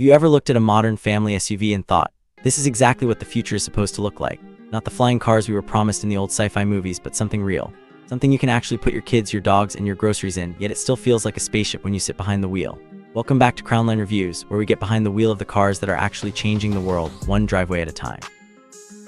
you ever looked at a modern family SUV and thought, this is exactly what the future is supposed to look like? Not the flying cars we were promised in the old sci-fi movies, but something real. Something you can actually put your kids, your dogs, and your groceries in, yet it still feels like a spaceship when you sit behind the wheel. Welcome back to Crownline Reviews, where we get behind the wheel of the cars that are actually changing the world, one driveway at a time.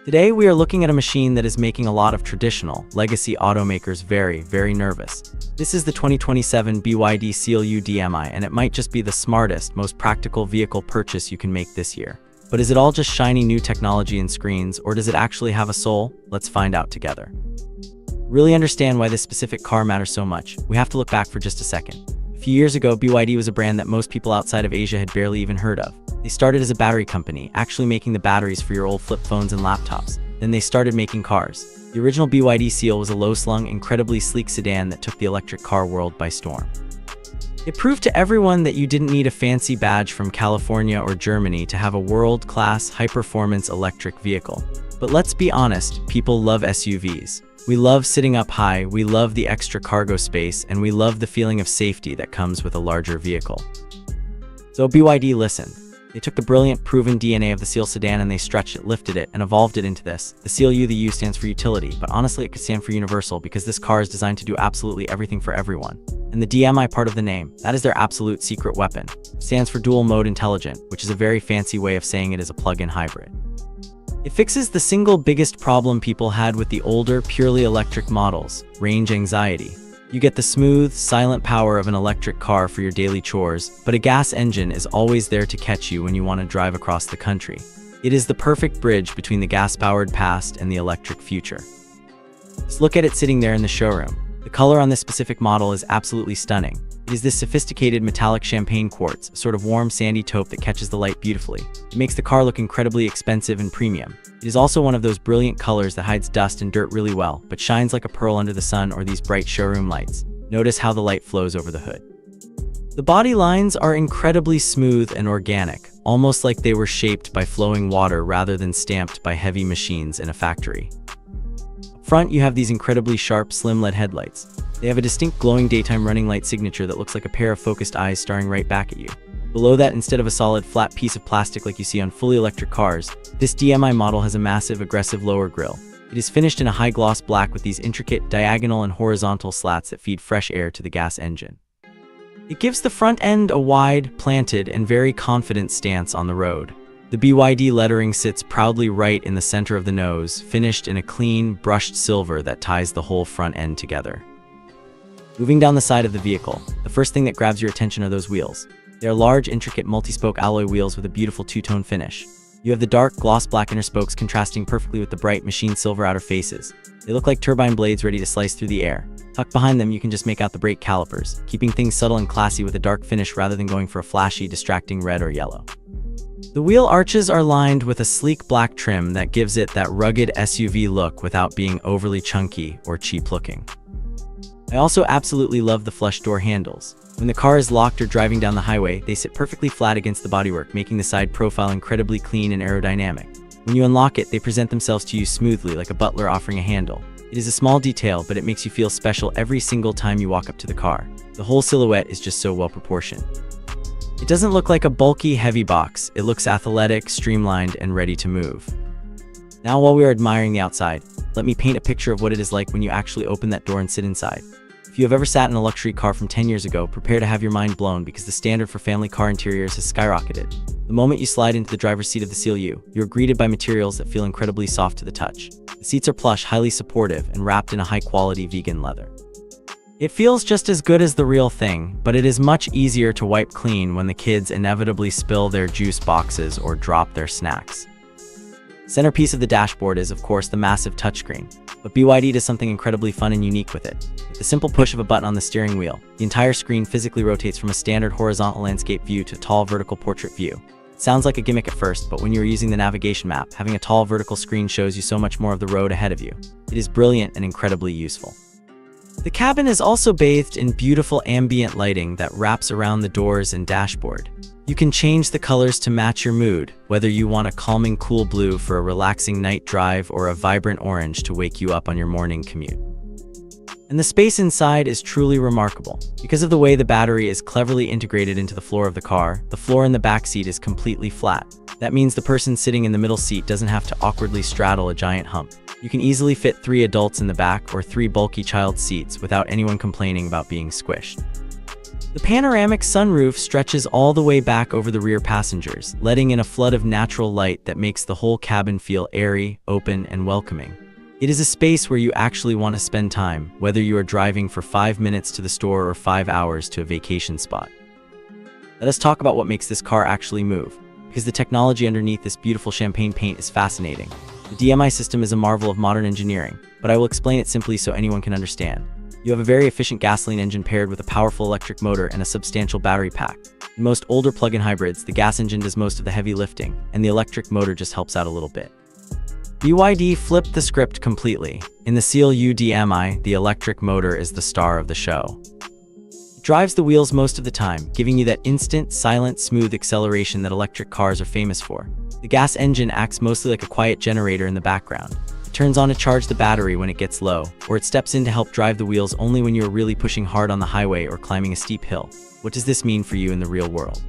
Today, we are looking at a machine that is making a lot of traditional, legacy automakers very, very nervous. This is the 2027 BYD Seal U DM-i, and it might just be the smartest, most practical vehicle purchase you can make this year. But is it all just shiny new technology and screens, or does it actually have a soul? Let's find out together. Really understand why this specific car matters so much, we have to look back for just a second. A few years ago, BYD was a brand that most people outside of Asia had barely even heard of. They started as a battery company, actually making the batteries for your old flip phones and laptops. Then they started making cars. The original BYD Seal was a low-slung, incredibly sleek sedan that took the electric car world by storm. It proved to everyone that you didn't need a fancy badge from California or Germany to have a world-class, high-performance electric vehicle. But let's be honest, people love SUVs. We love sitting up high, we love the extra cargo space, and we love the feeling of safety that comes with a larger vehicle. So BYD listened. They took the brilliant, proven DNA of the Seal sedan and they stretched it, lifted it, and evolved it into this. The Seal U, the U stands for utility, but honestly it could stand for universal because this car is designed to do absolutely everything for everyone. And the DM-i part of the name, that is their absolute secret weapon. It stands for dual mode intelligent, which is a very fancy way of saying it is a plug-in hybrid. It fixes the single biggest problem people had with the older, purely electric models, range anxiety. You get the smooth, silent power of an electric car for your daily chores, but a gas engine is always there to catch you when you want to drive across the country. It is the perfect bridge between the gas-powered past and the electric future. Just look at it sitting there in the showroom. The color on this specific model is absolutely stunning. It is this sophisticated metallic champagne quartz, a sort of warm sandy taupe that catches the light beautifully. It makes the car look incredibly expensive and premium. It is also one of those brilliant colors that hides dust and dirt really well, but shines like a pearl under the sun or these bright showroom lights. Notice how the light flows over the hood. The body lines are incredibly smooth and organic, almost like they were shaped by flowing water rather than stamped by heavy machines in a factory. Up front, you have these incredibly sharp, slim LED headlights. They have a distinct glowing daytime running light signature that looks like a pair of focused eyes staring right back at you. Below that, instead of a solid, flat piece of plastic like you see on fully electric cars, this DM-i model has a massive, aggressive lower grille. It is finished in a high-gloss black with these intricate, diagonal and horizontal slats that feed fresh air to the gas engine. It gives the front end a wide, planted, and very confident stance on the road. The BYD lettering sits proudly right in the center of the nose, finished in a clean, brushed silver that ties the whole front end together. Moving down the side of the vehicle, the first thing that grabs your attention are those wheels. They are large, intricate, multi-spoke alloy wheels with a beautiful two-tone finish. You have the dark, gloss black inner spokes contrasting perfectly with the bright, machined silver outer faces. They look like turbine blades ready to slice through the air. Tucked behind them, you can just make out the brake calipers, keeping things subtle and classy with a dark finish rather than going for a flashy, distracting red or yellow. The wheel arches are lined with a sleek black trim that gives it that rugged SUV look without being overly chunky or cheap-looking. I also absolutely love the flush door handles. When the car is locked or driving down the highway, they sit perfectly flat against the bodywork, making the side profile incredibly clean and aerodynamic. When you unlock it, they present themselves to you smoothly like a butler offering a handle. It is a small detail, but it makes you feel special every single time you walk up to the car. The whole silhouette is just so well proportioned. It doesn't look like a bulky, heavy box. It looks athletic, streamlined, and ready to move. Now, while we are admiring the outside, let me paint a picture of what it is like when you actually open that door and sit inside. If you have ever sat in a luxury car from 10 years ago, prepare to have your mind blown because the standard for family car interiors has skyrocketed. The moment you slide into the driver's seat of the Seal U, you're greeted by materials that feel incredibly soft to the touch. The seats are plush, highly supportive, and wrapped in a high-quality vegan leather. It feels just as good as the real thing, but it is much easier to wipe clean when the kids inevitably spill their juice boxes or drop their snacks. Centerpiece of the dashboard is, of course, the massive touchscreen, but BYD does something incredibly fun and unique with it. With the simple push of a button on the steering wheel, the entire screen physically rotates from a standard horizontal landscape view to a tall vertical portrait view. It sounds like a gimmick at first, but when you're using the navigation map, having a tall vertical screen shows you so much more of the road ahead of you. It is brilliant and incredibly useful. The cabin is also bathed in beautiful ambient lighting that wraps around the doors and dashboard. You can change the colors to match your mood, whether you want a calming cool blue for a relaxing night drive or a vibrant orange to wake you up on your morning commute. And the space inside is truly remarkable. Because of the way the battery is cleverly integrated into the floor of the car, the floor in the back seat is completely flat. That means the person sitting in the middle seat doesn't have to awkwardly straddle a giant hump. You can easily fit 3 adults in the back or 3 bulky child seats without anyone complaining about being squished. The panoramic sunroof stretches all the way back over the rear passengers, letting in a flood of natural light that makes the whole cabin feel airy, open, and welcoming. It is a space where you actually want to spend time, whether you are driving for 5 minutes to the store or 5 hours to a vacation spot. Let us talk about what makes this car actually move, because the technology underneath this beautiful champagne paint is fascinating. The DMI system is a marvel of modern engineering, but I will explain it simply so anyone can understand. You have a very efficient gasoline engine paired with a powerful electric motor and a substantial battery pack. In most older plug-in hybrids, the gas engine does most of the heavy lifting, and the electric motor just helps out a little bit. BYD flipped the script completely. In the Seal U DM-i, the electric motor is the star of the show. It drives the wheels most of the time, giving you that instant, silent, smooth acceleration that electric cars are famous for. The gas engine acts mostly like a quiet generator in the background. It turns on to charge the battery when it gets low, or it steps in to help drive the wheels only when you are really pushing hard on the highway or climbing a steep hill. What does this mean for you in the real world?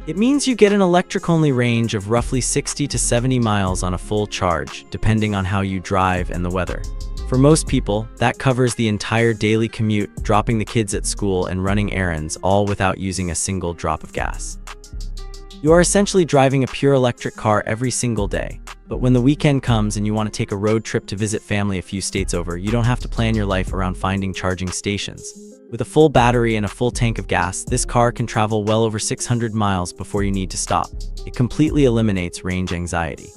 It means you get an electric-only range of roughly 60 to 70 miles on a full charge, depending on how you drive and the weather. For most people, that covers the entire daily commute, dropping the kids at school and running errands, all without using a single drop of gas. You are essentially driving a pure electric car every single day. But when the weekend comes and you want to take a road trip to visit family a few states over, you don't have to plan your life around finding charging stations. With a full battery and a full tank of gas, this car can travel well over 600 miles before you need to stop. It completely eliminates range anxiety.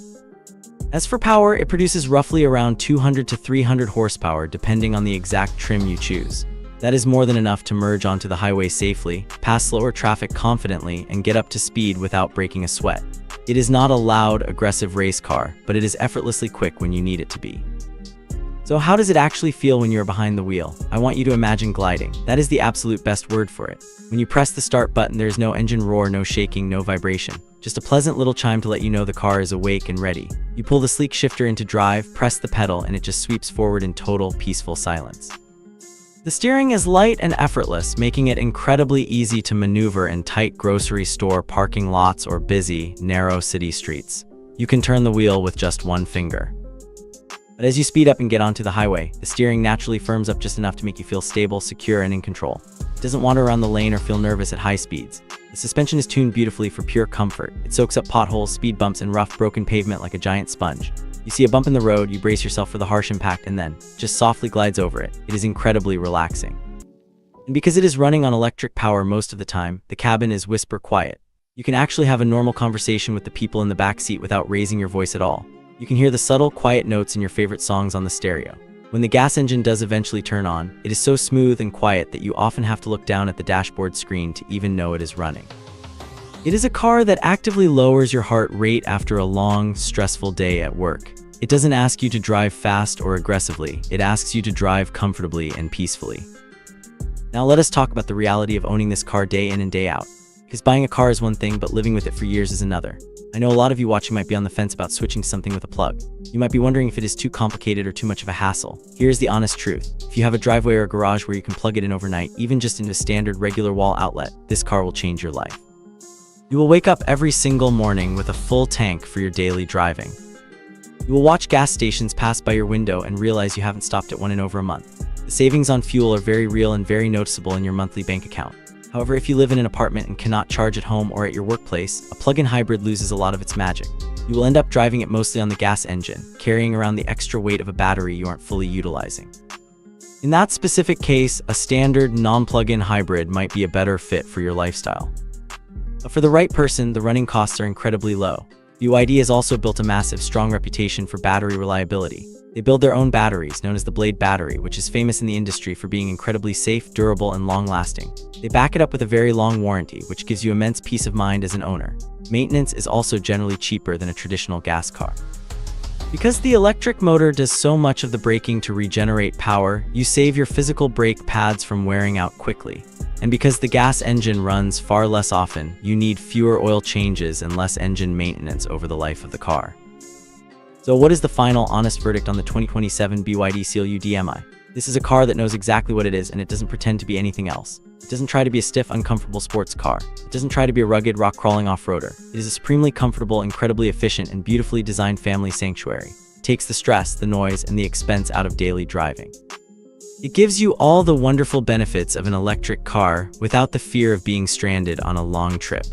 As for power, it produces roughly around 200 to 300 horsepower depending on the exact trim you choose. That is more than enough to merge onto the highway safely, pass slower traffic confidently, and get up to speed without breaking a sweat. It is not a loud, aggressive race car, but it is effortlessly quick when you need it to be. So how does it actually feel when you're behind the wheel? I want you to imagine gliding. That is the absolute best word for it. When you press the start button, there's no engine roar, no shaking, no vibration. Just a pleasant little chime to let you know the car is awake and ready. You pull the sleek shifter into drive, press the pedal, and it just sweeps forward in total, peaceful silence. The steering is light and effortless, making it incredibly easy to maneuver in tight grocery store parking lots or busy, narrow city streets. You can turn the wheel with just one finger. But as you speed up and get onto the highway, the steering naturally firms up just enough to make you feel stable, secure, and in control. It doesn't wander around the lane or feel nervous at high speeds. The suspension is tuned beautifully for pure comfort. It soaks up potholes, speed bumps, and rough, broken pavement like a giant sponge. You see a bump in the road, you brace yourself for the harsh impact, and then just softly glides over it. It is incredibly relaxing. And because it is running on electric power most of the time, the cabin is whisper quiet. You can actually have a normal conversation with the people in the back seat without raising your voice at all. You can hear the subtle, quiet notes in your favorite songs on the stereo. When the gas engine does eventually turn on, it is so smooth and quiet that you often have to look down at the dashboard screen to even know it is running. It is a car that actively lowers your heart rate after a long, stressful day at work. It doesn't ask you to drive fast or aggressively. It asks you to drive comfortably and peacefully. Now let us talk about the reality of owning this car day in and day out. Because buying a car is one thing, but living with it for years is another. I know a lot of you watching might be on the fence about switching to something with a plug. You might be wondering if it is too complicated or too much of a hassle. Here's the honest truth. If you have a driveway or a garage where you can plug it in overnight, even just into a standard regular wall outlet, this car will change your life. You will wake up every single morning with a full tank for your daily driving. You will watch gas stations pass by your window and realize you haven't stopped at one in over a month. The savings on fuel are very real and very noticeable in your monthly bank account. However, if you live in an apartment and cannot charge at home or at your workplace, a plug-in hybrid loses a lot of its magic. You will end up driving it mostly on the gas engine, carrying around the extra weight of a battery you aren't fully utilizing. In that specific case, a standard non-plug-in hybrid might be a better fit for your lifestyle. But for the right person, the running costs are incredibly low. BYD has also built a massive, strong reputation for battery reliability. They build their own batteries, known as the Blade battery, which is famous in the industry for being incredibly safe, durable, and long-lasting. They back it up with a very long warranty, which gives you immense peace of mind as an owner. Maintenance is also generally cheaper than a traditional gas car. Because the electric motor does so much of the braking to regenerate power, you save your physical brake pads from wearing out quickly. And because the gas engine runs far less often, you need fewer oil changes and less engine maintenance over the life of the car. So what is the final honest verdict on the 2027 BYD Seal U DM-i? This is a car that knows exactly what it is, and it doesn't pretend to be anything else. It doesn't try to be a stiff, uncomfortable sports car. It doesn't try to be a rugged, rock-crawling off-roader. It is a supremely comfortable, incredibly efficient, and beautifully designed family sanctuary. It takes the stress, the noise, and the expense out of daily driving. It gives you all the wonderful benefits of an electric car without the fear of being stranded on a long trip.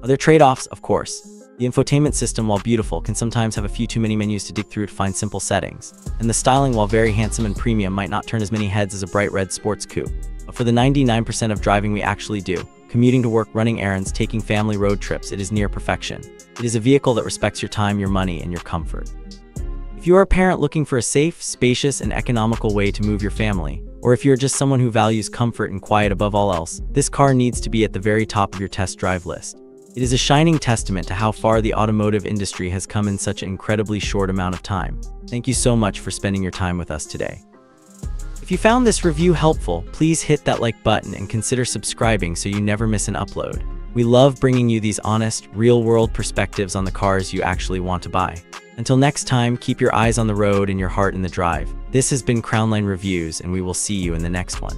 Are there trade-offs? Of course. The infotainment system, while beautiful, can sometimes have a few too many menus to dig through to find simple settings. And the styling, while very handsome and premium, might not turn as many heads as a bright red sports coupe. But for the 99% of driving we actually do, commuting to work, running errands, taking family road trips, it is near perfection. It is a vehicle that respects your time, your money, and your comfort. If you are a parent looking for a safe, spacious, and economical way to move your family, or if you're just someone who values comfort and quiet above all else, this car needs to be at the very top of your test drive list. It is a shining testament to how far the automotive industry has come in such an incredibly short amount of time. Thank you so much for spending your time with us today. If you found this review helpful, please hit that like button and consider subscribing so you never miss an upload. We love bringing you these honest, real-world perspectives on the cars you actually want to buy. Until next time, keep your eyes on the road and your heart in the drive. This has been Crownline Reviews, and we will see you in the next one.